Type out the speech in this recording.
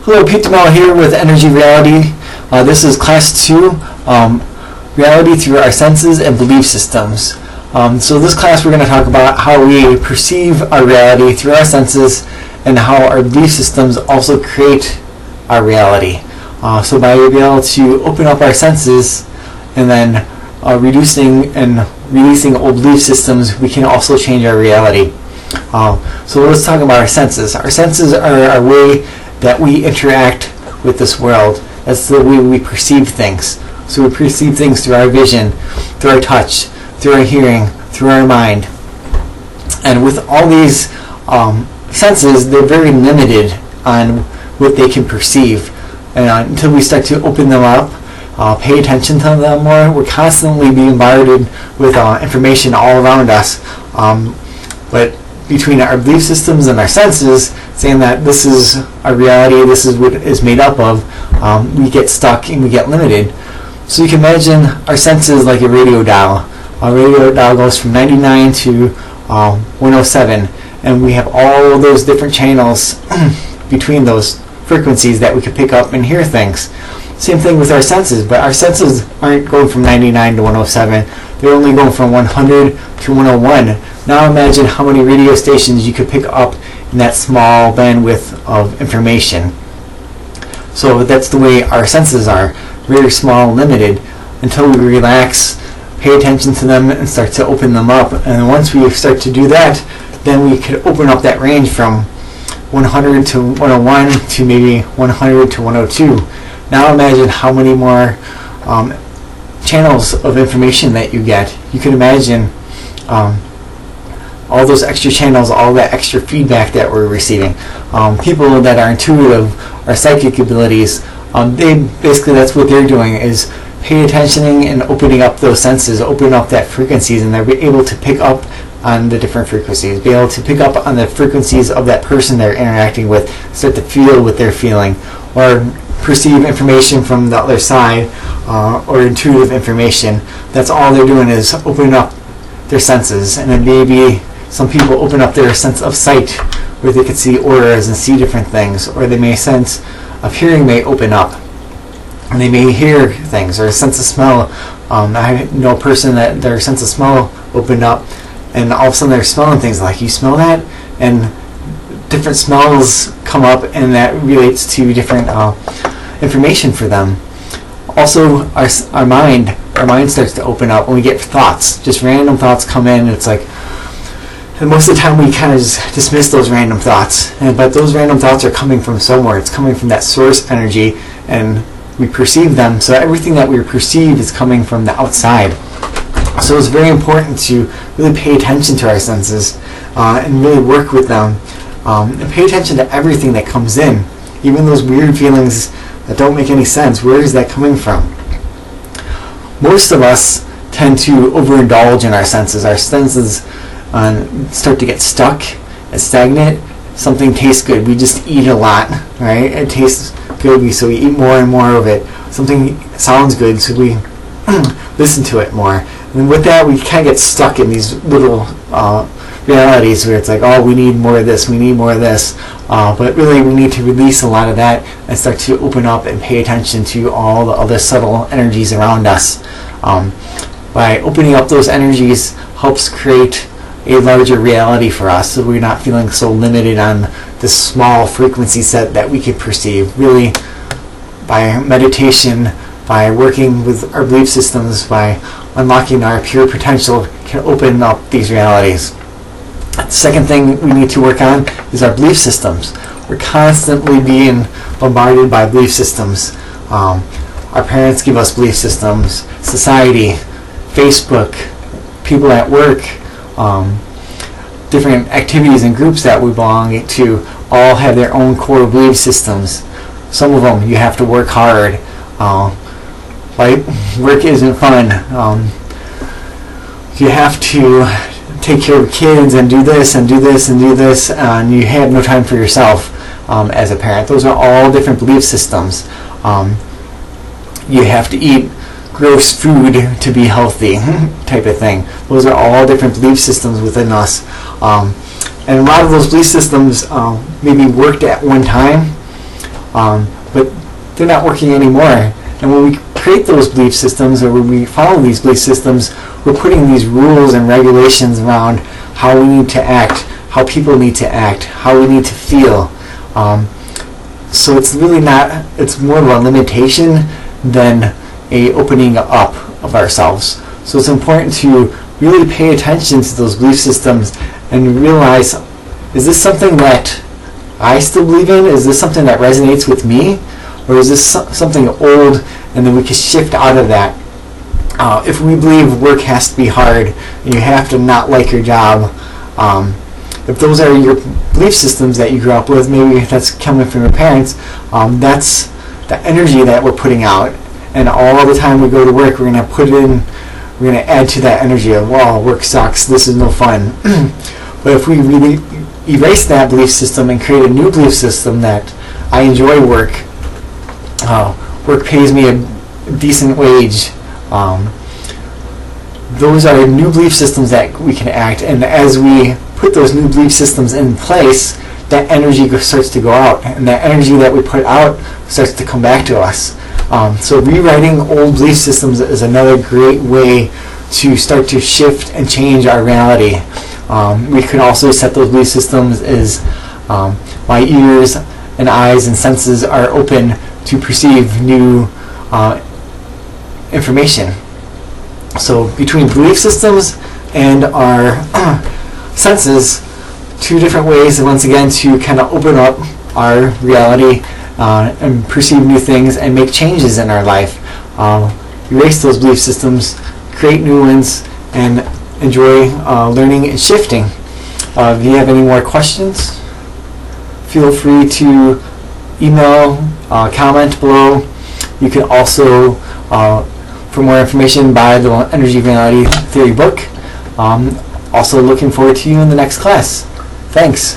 Hello, Pete DeMello here with Energy Reality. This is Class 2, Reality Through Our Senses and Belief Systems. So this class we're going to talk about how we perceive our reality through our senses and how our belief systems also create our reality. So by being able to open up our senses and then reducing and releasing old belief systems, we can also change our reality. So let's talk about our senses. Our senses are our way that we interact with this world. That's the way we perceive things. So we perceive things through our vision, through our touch, through our hearing, through our mind. And with all these senses, they're very limited on what they can perceive. And until we start to open them up, pay attention to them more, we're constantly being bombarded with information all around us. But between our belief systems and our senses, saying that this is our reality, this is what it's made up of, we get stuck and we get limited. So you can imagine our senses like a radio dial. A radio dial goes from 99 to 107, and we have all those different channels between those frequencies that we could pick up and hear things. Same thing with our senses, but our senses aren't going from 99 to 107. They're only going from 100 to 101. Now imagine how many radio stations you could pick up in that small bandwidth of information. So that's the way our senses are, very small and limited, until we relax, pay attention to them, and start to open them up. And once we start to do that, then we could open up that range from 100 to 101 to maybe 100 to 102. Now imagine how many more channels of information that you get. You can imagine all those extra channels, all that extra feedback that we're receiving. People that are intuitive or psychic abilities, they basically, that's what they're doing, is pay attention and opening up those senses, opening up that frequencies, and they're able to pick up on the different frequencies, be able to pick up on the frequencies of that person they're interacting with, start to feel what they're feeling, or perceive information from the other side, or intuitive information. That's all they're doing, is opening up their senses. And then maybe some people open up their sense of sight, where they can see auras and see different things, or they may sense of hearing may open up, and they may hear things, or a sense of smell. I know a person that their sense of smell opened up, and all of a sudden they're smelling things like, you smell that? And different smells come up, and that relates to different information for them. Also, our mind starts to open up when we get thoughts. Just random thoughts come in, and it's like, and most of the time we kind of just dismiss those random thoughts. But those random thoughts are coming from somewhere. It's coming from that source energy, and we perceive them. So everything that we perceive is coming from the outside. So it's very important to really pay attention to our senses and really work with them. And pay attention to everything that comes in, even those weird feelings that don't make any sense. Where is that coming from? Most of us tend to overindulge in our senses. Our senses start to get stuck and stagnant. Something tastes good, we just eat a lot, right? It tastes good, so we eat more and more of it. Something sounds good, so we listen to it more. And with that, we kind of get stuck in these little realities where it's like, oh, we need more of this, we need more of this. But really, we need to release a lot of that and start to open up and pay attention to all the other subtle energies around us. By opening up those energies helps create a larger reality for us, so we're not feeling so limited on this small frequency set that we can perceive. Really, by meditation, by working with our belief systems, by unlocking our pure potential, can open up these realities. The second thing we need to work on is our belief systems. We're constantly being bombarded by belief systems. Our parents give us belief systems, society, Facebook, people at work, different activities and groups that we belong to all have their own core belief systems. Some of them, you have to work hard. Like, work isn't fun. You have to take care of kids and do this and do this and do this, and you have no time for yourself as a parent. Those are all different belief systems. You have to eat gross food to be healthy type of thing. Those are all different belief systems within us. And a lot of those belief systems maybe worked at one time, but they're not working anymore. And when we create those belief systems, or when we follow these belief systems, we're putting these rules and regulations around how we need to act, how people need to act, how we need to feel. So it's really not, it's more of a limitation than a opening up of ourselves. So it's important to really pay attention to those belief systems and realize, is this something that I still believe in? Is this something that resonates with me? Or is this something old, and then we can shift out of that? If we believe work has to be hard and you have to not like your job, if those are your belief systems that you grew up with, maybe if that's coming from your parents, that's the energy that we're putting out. And all the time we go to work, we're going to put in, we're going to add to that energy of, well, work sucks, this is no fun. But if we really erase that belief system and create a new belief system that I enjoy work, work pays me a decent wage, those are new belief systems that we can act. And as we put those new belief systems in place, that energy starts to go out, and that energy that we put out starts to come back to us. So rewriting old belief systems is another great way to start to shift and change our reality. We can also set those belief systems as my ears and eyes and senses are open to perceive new information. So between belief systems and our senses, two different ways, once again, to kind of open up our reality and perceive new things and make changes in our life. Erase those belief systems, create new ones, and enjoy learning and shifting. If you have any more questions, feel free to email, comment below. You can also, for more information, buy the Energy Reality Theory book. Also looking forward to you in the next class. Thanks.